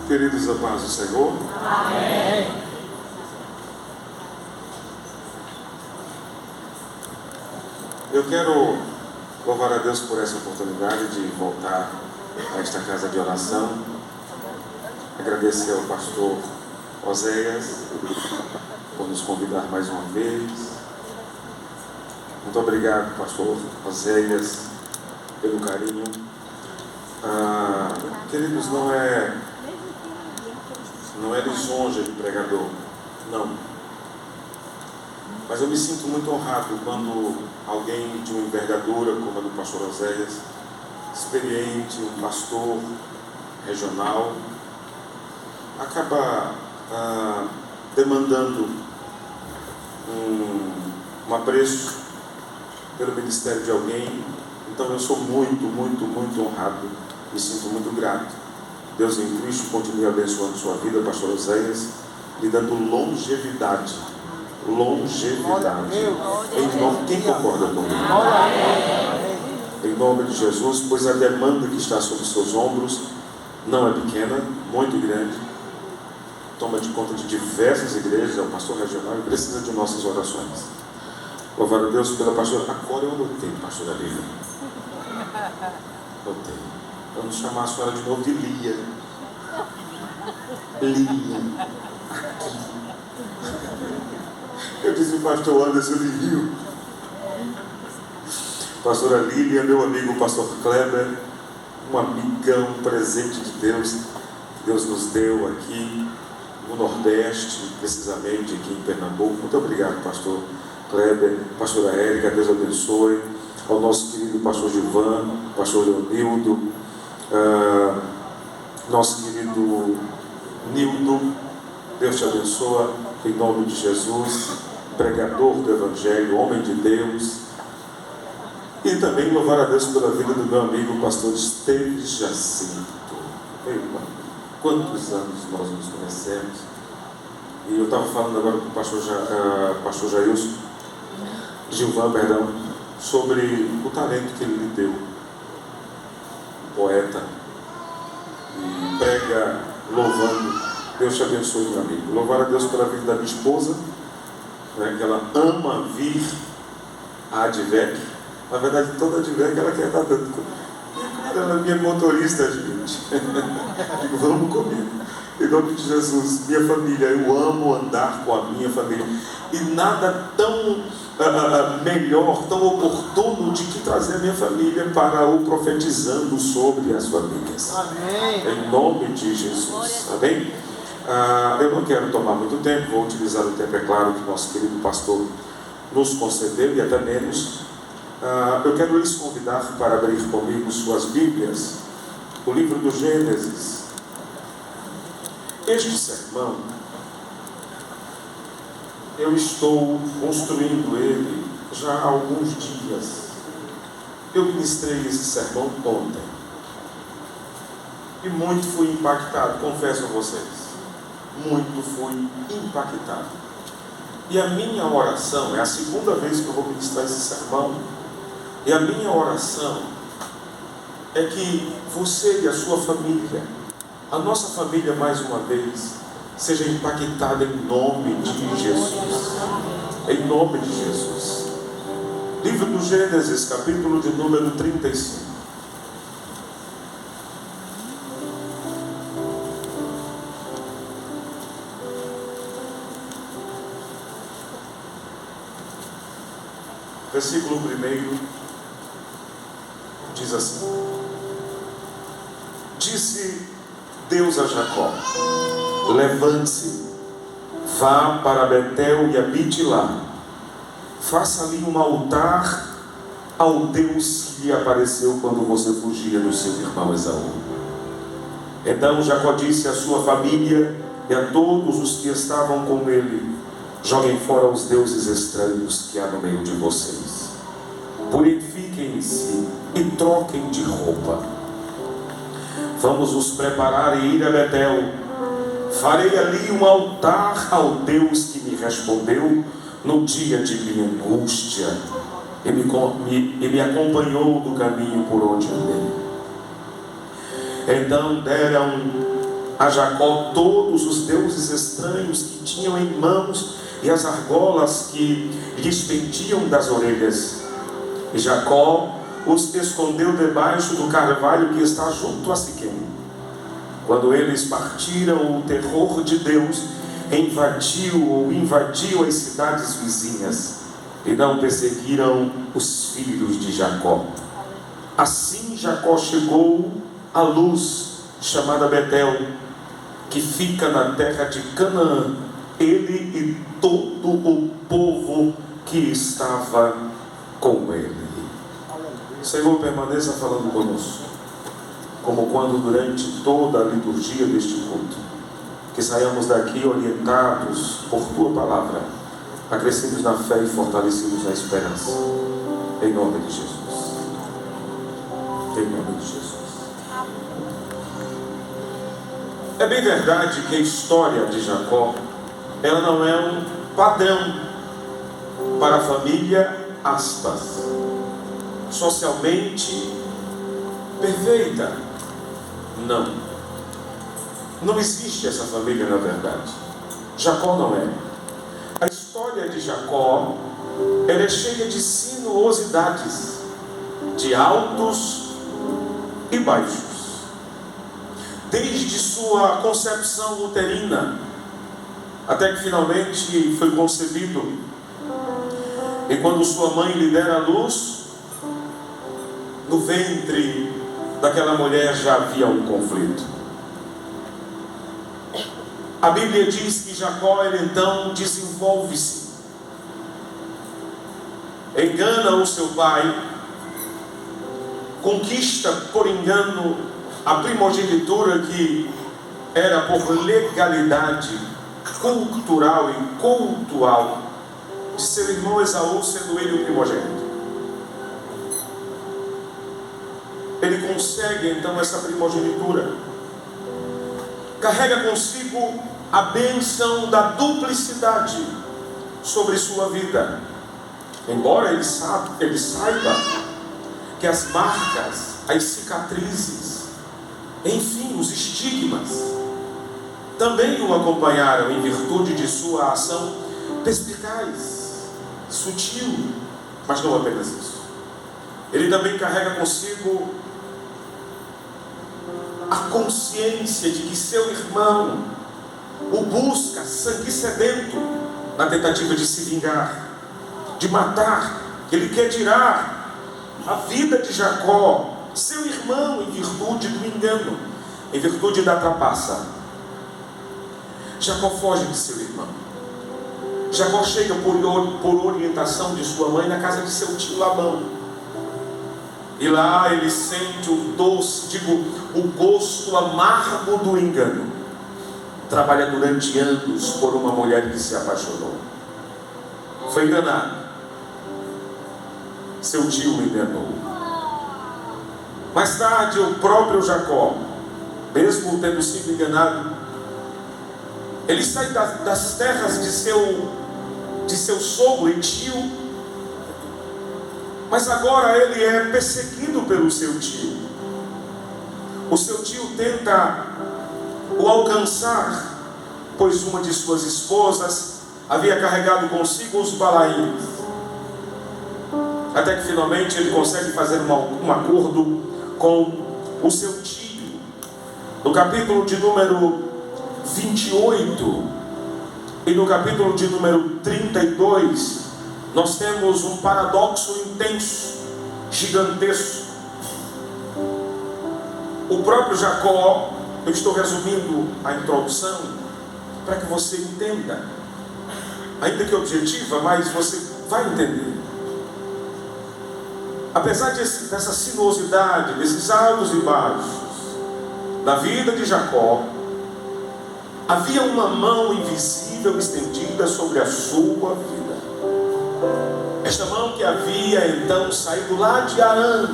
Queridos, a paz do Senhor. Amém. Eu quero louvar a Deus por essa oportunidade de voltar a esta casa de oração. Agradecer ao pastor Oséias por nos convidar mais uma vez. Muito obrigado, pastor Oséias, pelo carinho. Queridos, não é lisonja de pregador, não. Mas eu me sinto muito honrado quando alguém de uma envergadura como a do pastor Oséias, experiente, um pastor regional, acaba demandando um apreço pelo ministério de alguém. Então eu sou muito honrado, me sinto muito grato. Deus em Cristo continue abençoando sua vida, pastor Oséias, lhe dando longevidade. Em nome, quem concorda comigo? Em nome de Jesus, pois a demanda que está sobre seus ombros não é pequena, muito grande. Toma de conta de diversas igrejas, é um pastor regional e precisa de nossas orações. Louvar a Deus pela pastora. Agora eu anotei, pastora Lívia. Anotei. Vamos chamar a senhora de novo de Lia. Aqui. Eu disse o pastor Anderson, ele riu. Pastora Lília, meu amigo pastor Kleber, um amigão, um presente de Deus, que Deus nos deu aqui no Nordeste, precisamente aqui em Pernambuco. Muito obrigado, pastor Kleber, pastora Érica, Deus abençoe. Ao nosso querido pastor Gilvan, pastor Leonildo, nosso querido Nildo, Deus te abençoe, em nome de Jesus, pregador do Evangelho, homem de Deus. E também louvar a Deus pela vida do meu amigo pastor Esteves Jacinto. Ei, quantos anos nós nos conhecemos? E eu estava falando agora com o pastor Jailson, Gilvan, perdão, sobre o talento que ele lhe deu. Poeta, e prega louvando. Deus te abençoe, meu amigo. Louvar a Deus pela vida da minha esposa, né, que ela ama vir à Advec. Na verdade, toda Advec ela quer estar dando. Ela é minha motorista, gente. Digo, vamos comigo. Em nome de Jesus, minha família, eu amo andar com a minha família. E nada tão melhor, tão oportuno de que trazer a minha família para o profetizando sobre as famílias. Amém. Em nome de Jesus. Amém? Eu não quero tomar muito tempo, vou utilizar o tempo, é claro, que nosso querido pastor nos concedeu, e até menos. Eu quero lhes convidar para abrir comigo suas Bíblias, o livro do Gênesis. Este sermão, eu estou construindo ele já há alguns dias. Eu ministrei esse sermão ontem e muito fui impactado, confesso a vocês. Muito fui impactado. E a minha oração, é a segunda vez que eu vou ministrar esse sermão, e a minha oração é que você e a sua família, a nossa família mais uma vez, seja impactada em nome de Jesus. Em nome de Jesus. Livro do Gênesis, capítulo de número 35. Versículo 1 diz assim: Disse Deus a Jacó: levante-se, vá para Betel e habite lá. Faça ali um altar ao Deus que lhe apareceu quando você fugia do seu irmão Esaú. Então Jacó disse à sua família e a todos os que estavam com ele: joguem fora os deuses estranhos que há no meio de vocês. Purifiquem-se e troquem de roupa. Vamos nos preparar e ir a Betel. Farei ali um altar ao Deus que me respondeu no dia de minha angústia e me acompanhou no caminho por onde andei. Então deram a Jacó todos os deuses estranhos que tinham em mãos e as argolas que lhes pendiam das orelhas. E Jacó os escondeu debaixo do carvalho que está junto a Siquém. Quando eles partiram, o terror de Deus invadiu as cidades vizinhas, e não perseguiram os filhos de Jacó. Assim Jacó chegou à Luz, chamada Betel, que fica na terra de Canaã, ele e todo o povo que estava com ele. Senhor, permaneça falando conosco, como quando durante toda a liturgia deste culto, que saiamos daqui orientados por Tua Palavra, acrescidos na fé e fortalecidos na esperança. Em nome de Jesus. Em nome de Jesus. É bem verdade que a história de Jacó, ela não é um padrão para a família, aspas, socialmente perfeita. Não. Não existe essa família na verdade. Jacó não é. A história de Jacó, ela é cheia de sinuosidades, de altos e baixos. Desde sua concepção uterina, até que finalmente foi concebido. E quando sua mãe lhe dera a luz, no ventre daquela mulher já havia um conflito. A Bíblia diz que Jacó, ele então desenvolve-se, engana o seu pai, conquista por engano a primogenitura que era por legalidade cultural e cultual de seu irmão Esaú, sendo ele o primogênito. Ele consegue então essa primogenitura, carrega consigo a bênção da duplicidade sobre sua vida, embora ele saiba que as marcas, as cicatrizes, enfim, os estigmas também o acompanharam em virtude de sua ação perspicaz, sutil, mas não apenas isso. Ele também carrega consigo a consciência de que seu irmão o busca sangue sedento na tentativa de se vingar, de matar. Ele quer tirar a vida de Jacó, seu irmão, em virtude do engano, em virtude da trapaça. Jacó foge de seu irmão. Jacó chega por orientação de sua mãe na casa de seu tio Labão. E lá ele sente o gosto amargo do engano. Trabalha durante anos por uma mulher que se apaixonou. Foi enganado. Seu tio o enganou. Mais tarde, o próprio Jacó, mesmo tendo sido enganado, ele sai das terras de seu sogro e tio, mas agora ele é perseguido pelo seu tio. O seu tio tenta o alcançar, pois uma de suas esposas havia carregado consigo os balaíns. Até que finalmente ele consegue fazer um acordo com o seu tio. No capítulo de número 28 e no capítulo de número 32, nós temos um paradoxo intenso, gigantesco. O próprio Jacó, eu estou resumindo a introdução para que você entenda, ainda que objetiva, mas você vai entender. Apesar dessa sinuosidade, desses altos e baixos da vida de Jacó, havia uma mão invisível estendida sobre a sua vida. Esta mão que havia então saído lá de Harã,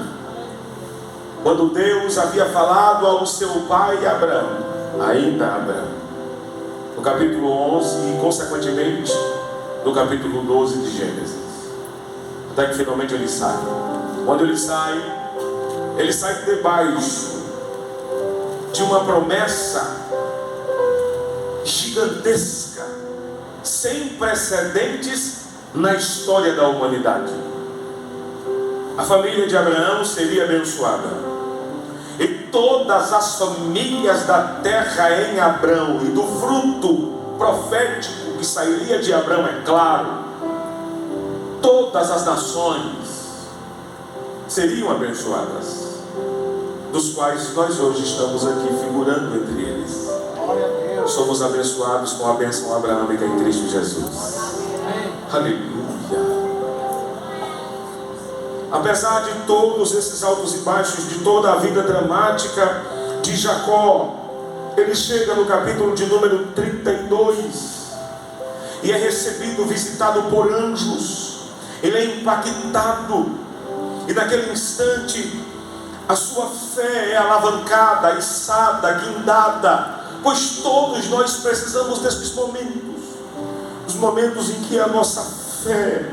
quando Deus havia falado ao seu pai Abraão, ainda Abraão, no capítulo 11 e consequentemente no capítulo 12 de Gênesis, até que finalmente ele sai. Quando ele sai debaixo de uma promessa gigantesca, sem precedentes na história da humanidade. A família de Abraão seria abençoada. E todas as famílias da terra em Abrão, e do fruto profético que sairia de Abrão, é claro, todas as nações seriam abençoadas, dos quais nós hoje estamos aqui figurando entre eles. Somos abençoados com a bênção abraâmica em Cristo Jesus. Aleluia. Apesar de todos esses altos e baixos, de toda a vida dramática de Jacó, ele chega no capítulo de número 32 e é recebido, visitado por anjos. Ele é impactado, e naquele instante a sua fé é alavancada, içada, guindada, pois todos nós precisamos desses momentos, os momentos em que a nossa fé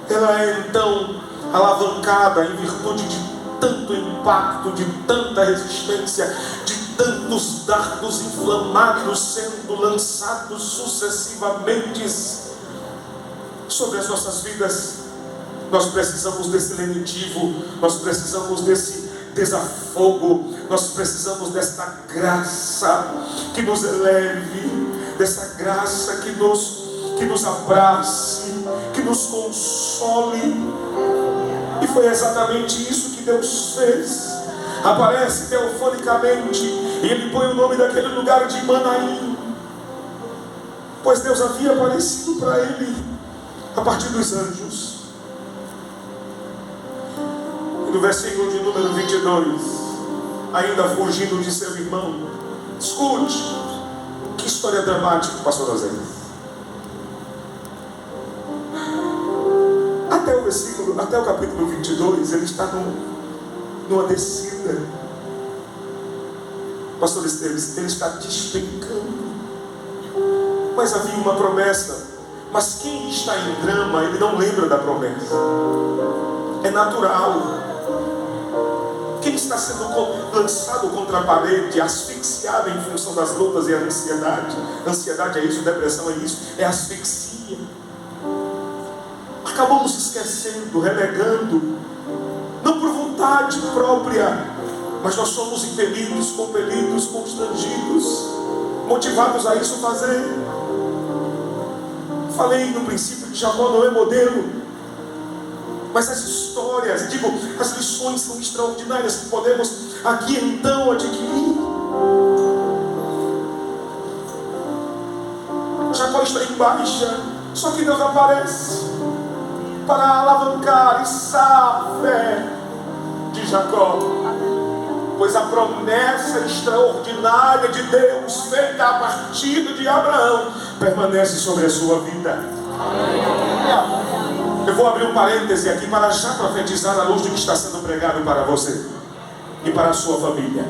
ela é então alavancada em virtude de tanto impacto, de tanta resistência, de tantos dardos inflamados sendo lançados sucessivamente sobre as nossas vidas. Nós precisamos desse lenitivo, nós precisamos desse desafogo, nós precisamos desta graça que nos eleve, dessa graça que nos abrace, que nos console. E foi exatamente isso que Deus fez. Aparece teofonicamente e ele põe o nome daquele lugar de Manaim, pois Deus havia aparecido para ele a partir dos anjos. E no versículo de número 22, ainda fugindo de seu irmão, escute, que história dramática, pastor Oséias. Até o capítulo 22, ele está numa descida. Pastor Esteves, ele está despencando. Mas havia uma promessa. Mas quem está em drama, ele não lembra da promessa. É natural. Quem está sendo lançado contra a parede, asfixiado em função das lutas e a ansiedade. Ansiedade é isso, depressão é isso, é asfixia. Acabamos esquecendo, relegando, não por vontade própria, mas nós somos impelidos, compelidos, constrangidos, motivados a isso fazer. Falei no princípio que Jacó não é modelo, mas as histórias, as lições são extraordinárias que podemos aqui então adquirir. Jacó está em baixa, só que Deus aparece para alavancar a fé de Jacó, pois a promessa extraordinária de Deus feita a partir de Abraão permanece sobre a sua vida. Eu vou abrir um parêntese aqui para já profetizar à luz do que está sendo pregado para você e para a sua família.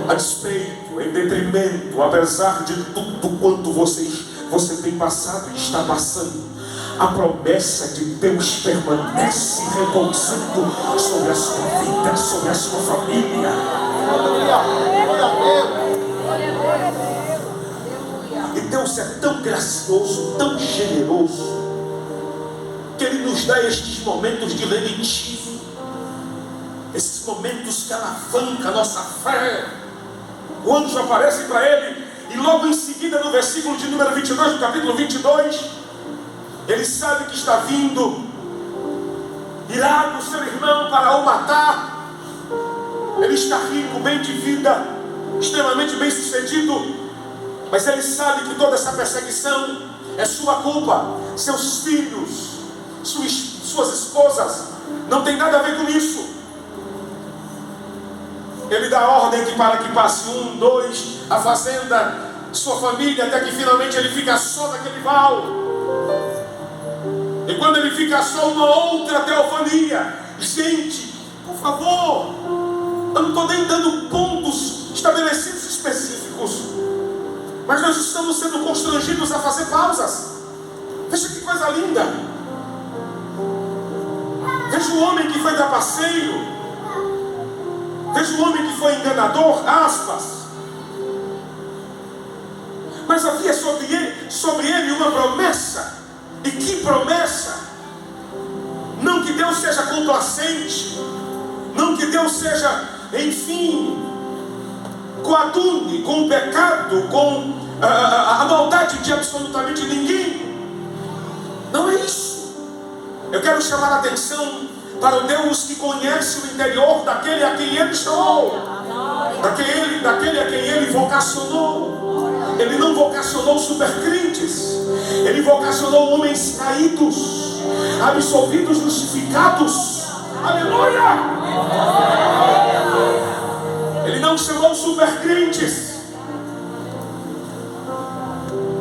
A despeito, em detrimento, apesar de tudo quanto você tem passado e está passando, a promessa de Deus permanece repousando sobre a sua vida, sobre a sua família. E Deus é tão gracioso, tão generoso, que Ele nos dá estes momentos de lenitivo, esses momentos que alavancam a nossa fé. O anjo aparece para ele, e logo em seguida, no versículo de número 22, do capítulo 22, ele sabe que está vindo, irá do seu irmão para o matar. Ele está rico, bem de vida, extremamente bem sucedido, mas ele sabe que toda essa perseguição é sua culpa. Seus filhos, suas esposas, não tem nada a ver com isso. Ele dá ordem para que passe 1, 2, a fazenda, sua família, até que finalmente ele fica só naquele val. E quando ele fica só, uma outra teofania. Gente, por favor, eu não estou nem dando pontos estabelecidos específicos, mas nós estamos sendo constrangidos a fazer pausas. Veja que coisa linda. Veja o homem que foi trapaceiro, veja o homem que foi enganador, aspas. Mas Mas havia sobre ele uma promessa. E que promessa? Não que Deus seja complacente, não que Deus seja, enfim, coadune com o pecado, com a maldade de absolutamente ninguém. Não é isso. Eu quero chamar a atenção para o Deus que conhece o interior daquele a quem Ele chamou, daquele a quem Ele vocacionou. Ele não vocacionou supercrentes, Ele vocacionou homens caídos, absolvidos, justificados. Aleluia! Ele não chamou supercrentes.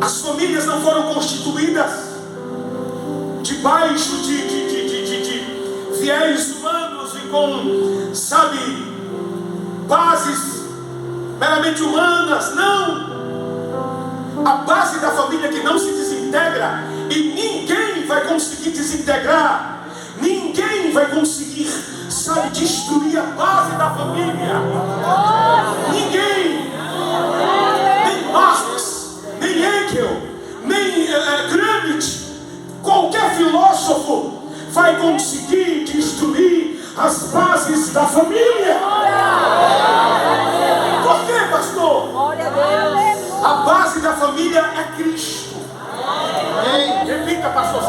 As famílias não foram constituídas debaixo de viés humanos e com, bases meramente humanas. Não! A base da família que não se desintegra, e ninguém vai conseguir desintegrar, ninguém vai conseguir, destruir a base da família. Ninguém, nem Marx, nem Hegel, nem Gramsci, qualquer filósofo vai conseguir destruir as bases da família. Por quê, pastor? Glória a Deus. A base da família é Cristo. Repita, pastor.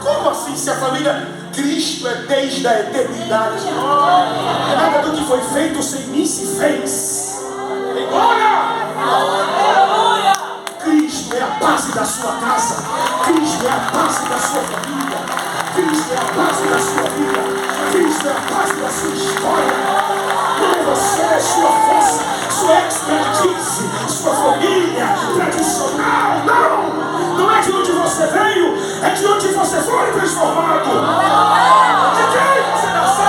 Como assim, se a família... Cristo é desde a eternidade. Nada do que foi feito sem mim se fez. Glória! Cristo é a base da sua casa. Cristo é a base da sua família. Cristo é a base da sua vida. Cristo é a base da sua história. Não é você, é sua força, sua expertise, sua família tradicional. Não é de onde você veio, é de onde você foi transformado. De quem você nasceu?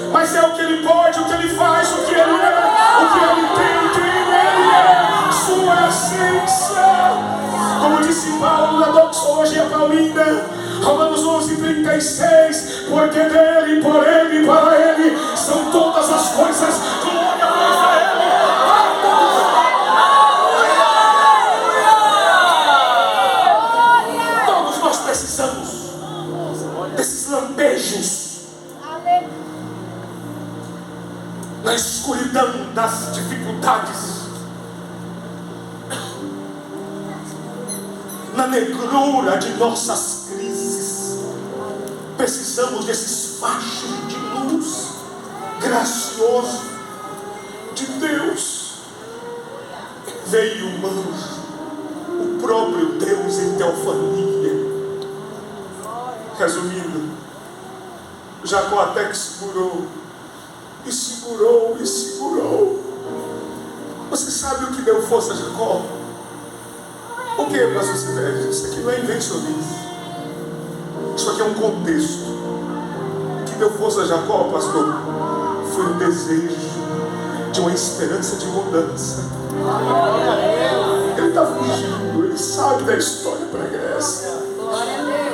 Mas é o que Ele pode, o que Ele faz, o que Ele é, o que Ele tem, quem Ele é, sua essência. Como disse Paulo na doxologia paulina, Romanos 11:36, porque dele, por Ele e para Ele são todas as coisas. Glória a Ele. Todos nós precisamos desses lampejos na escuridão das dificuldades, na negrura de nossas crises. Precisamos desses fachos de luz gracioso de Deus. Veio um anjo, o próprio Deus em teofania. Resumindo, Jacó até que segurou. E segurou, e segurou. Você sabe o que deu força a Jacó? O que, pastor Silvério? Isso aqui não é invencionismo. Isso aqui é um contexto. O que deu força a Jacó, pastor? Foi o desejo de uma esperança de mudança. Ele está fugindo, ele sabe da história pregressa.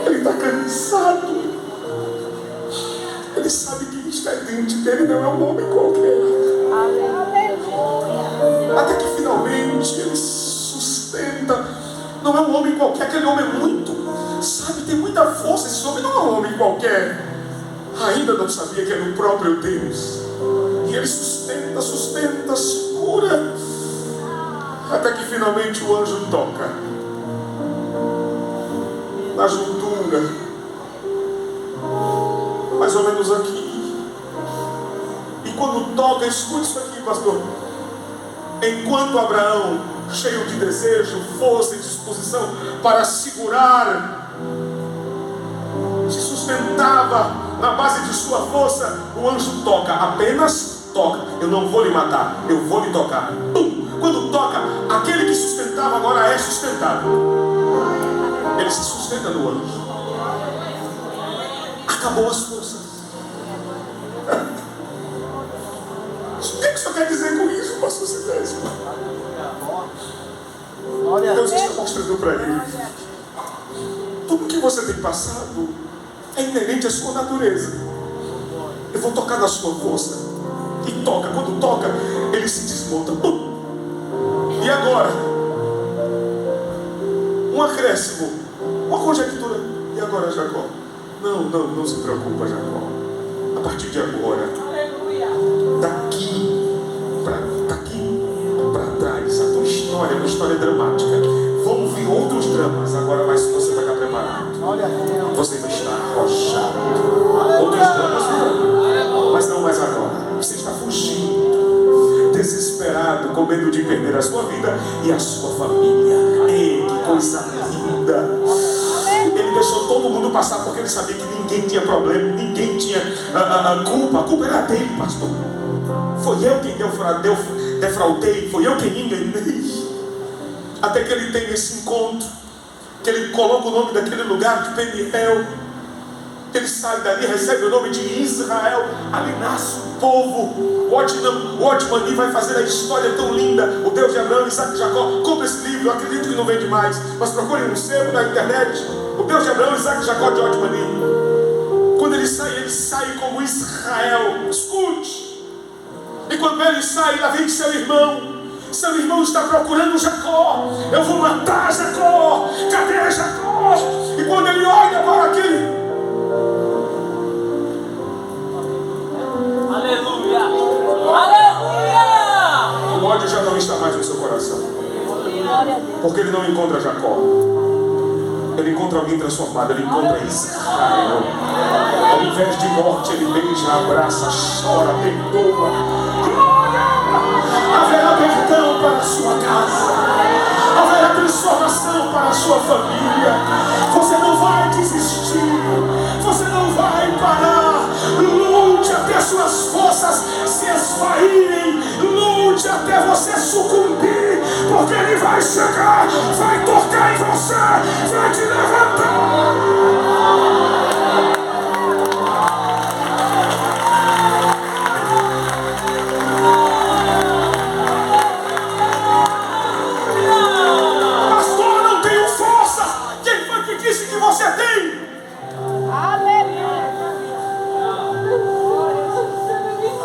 Ele está cansado. Ele sabe que está dentro dele não é um homem qualquer. Até que finalmente ele sustenta. Não é um homem qualquer, aquele homem é muito, tem muita força. Esse homem não é um homem qualquer. Ainda não sabia que era o próprio Deus. E ele sustenta, segura. Até que finalmente o anjo toca na juntura, mais ou menos aqui. E quando toca, escute isso aqui, pastor. Enquanto Abraão, cheio de desejo, força e disposição para segurar, se sustentava na base de sua força, o anjo toca, apenas toca. Eu não vou lhe matar, eu vou lhe tocar. Pum! Quando toca, aquele que sustentava sustentava agora é sustentado. Ele se sustenta no anjo. Acabou as forças. O que o senhor quer dizer com isso, pastor Silvestre? Deus está mostrando para ele: tudo que você tem passado é inerente à sua natureza. Eu vou tocar na sua força. E toca, quando toca, ele se desmonta. E agora? Um acréscimo, uma conjectura. E agora, Jacó? Não se preocupa, Jacó. A partir de agora, daqui para trás, a tua história é uma história dramática. Vão vir outros dramas agora, mas você vai estar preparado. Você vai estar arrojado. Outros dramas virão, mas não mais agora. Você está fugindo, desesperado, com medo de perder a sua vida e a sua família. Ei, que coisa linda! Ele deixou todo mundo passar porque ele sabia que ninguém tinha problema, ninguém tinha culpa. A culpa era dele, pastor. Foi eu quem defraudei, foi eu quem enganei. Até que ele tem esse encontro, que ele coloca o nome daquele lugar de Peniel. Ele sai dali, recebe o nome de Israel. Ali nasce o povo. O Otmani vai fazer a história tão linda. O Deus de Abraão, Isaac e Jacó. Compre esse livro, eu acredito que não vende mais, mas procure um sebo na internet. O Deus de Abraão, Isaac e Jacó de Otmani. Quando ele sai como Israel. Escute. E quando ele sai, lá vem seu irmão. Seu irmão está procurando Jacó. Eu vou matar Jacó. Cadê Jacó? E quando ele olha para aquele... Aleluia! Aleluia! O ódio já não está mais no seu coração. Porque ele não encontra Jacó. Ele encontra alguém transformado. Ele encontra Israel. Ao invés de morte, ele beija, abraça, chora, perdoa. Haverá perdão para a sua casa. Haverá transformação para a sua família. Você não vai desistir. Você não vai parar. Lute até suas forças se esvaírem. Lute até você sucumbir. Porque ele vai chegar, vai tocar em você, vai te levantar.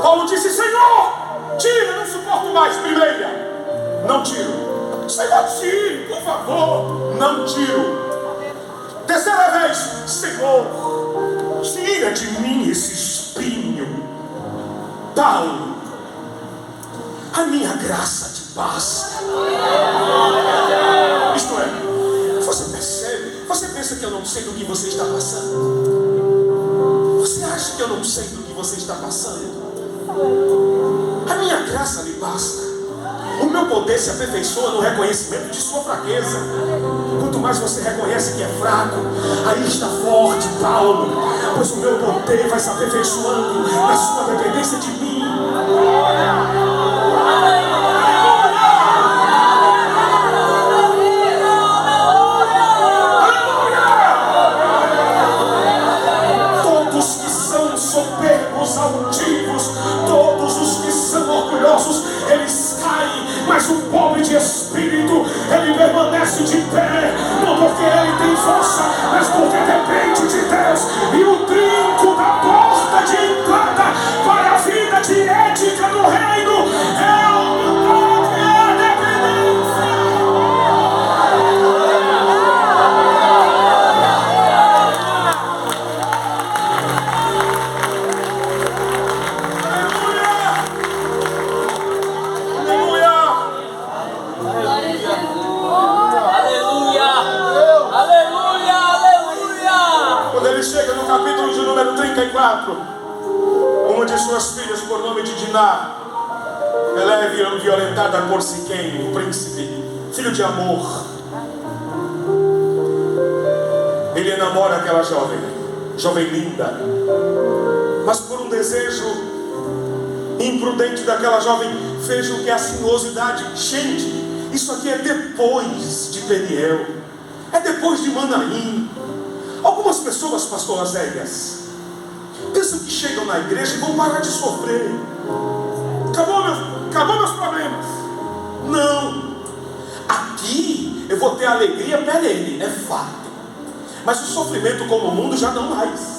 Paulo disse: Senhor, tira, não suporto mais. Primeira, não tiro. Senhor, tire, por favor, não tiro. Terceira vez, Senhor, tira de mim esse espinho. Paulo, a minha graça te basta. Isto é, você percebe? Você pensa que eu não sei do que você está passando? Você acha que eu não sei do que você está passando? A minha graça lhe basta. O meu poder se aperfeiçoa no reconhecimento de sua fraqueza. Quanto mais você reconhece que é fraco, aí está forte, Paulo. Pois o meu poder vai se aperfeiçoando na sua dependência de mim. Todos que são soberbos, altivos, todos os que são orgulhosos, eles caem. Mas o pobre de espírito, ele permanece de pé. Não porque ele tem força, mas porque depende de Deus. E o trinco da porta de entrada para a vida de ética no reino é a humildade e a dependência. Capítulo de número 34, uma de suas filhas, por nome de Diná, ela é violentada por Siquém, o príncipe, filho de Amor. Ele enamora aquela jovem linda, mas por um desejo imprudente daquela jovem, fez o que a sinuosidade. Gente, Isso aqui é depois de Peniel, é depois de Manaim. Algumas pessoas, pastor Azéias, pensam que chegam na igreja e vão parar de sofrer. Acabou meus problemas. Não. Aqui eu vou ter alegria perene, é fato. Mas o sofrimento como o mundo já não mais.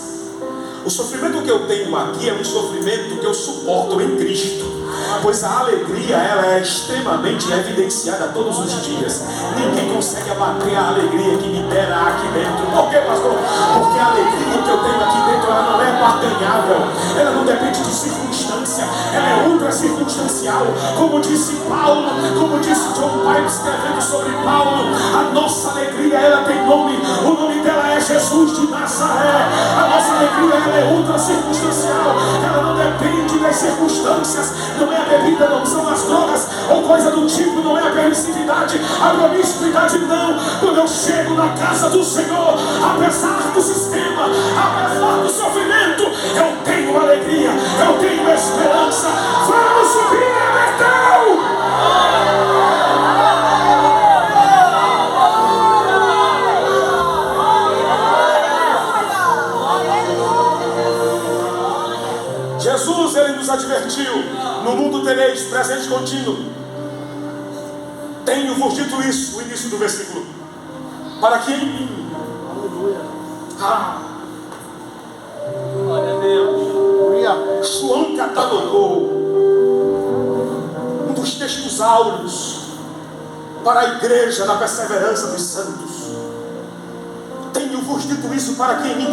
O sofrimento que eu tenho aqui é um sofrimento que eu suporto em Cristo. Pois a alegria, ela é extremamente evidenciada todos os dias. Ninguém consegue abater a alegria que me dera aqui dentro. Por quê, pastor? Porque a alegria que eu tenho aqui dentro, ela não é barganhável. Ela não depende de circunstância. Ela é ultra circunstancial. Como disse Paulo, como disse John Piper escrevendo sobre Paulo, a nossa alegria, ela tem nome. O nome dela é Jesus de Nazaré. A nossa alegria, ela é ultra circunstancial. Ela não depende das circunstâncias. Não é a bebida, não são as drogas ou coisa do tipo, não é a permissividade, a promiscuidade, não. Quando eu chego na casa do Senhor, apesar do sistema, apesar do sofrimento, eu tenho alegria, eu tenho esperança. Vamos subir, Betão! Jesus, ele nos advertiu: no mundo tereis presente contínuo. Tenho-vos dito isso, o início do versículo, para que em mim, glória a Deus, João catalogou um dos textos áureos para a igreja na perseverança dos santos. Tenho-vos dito isso para que em mim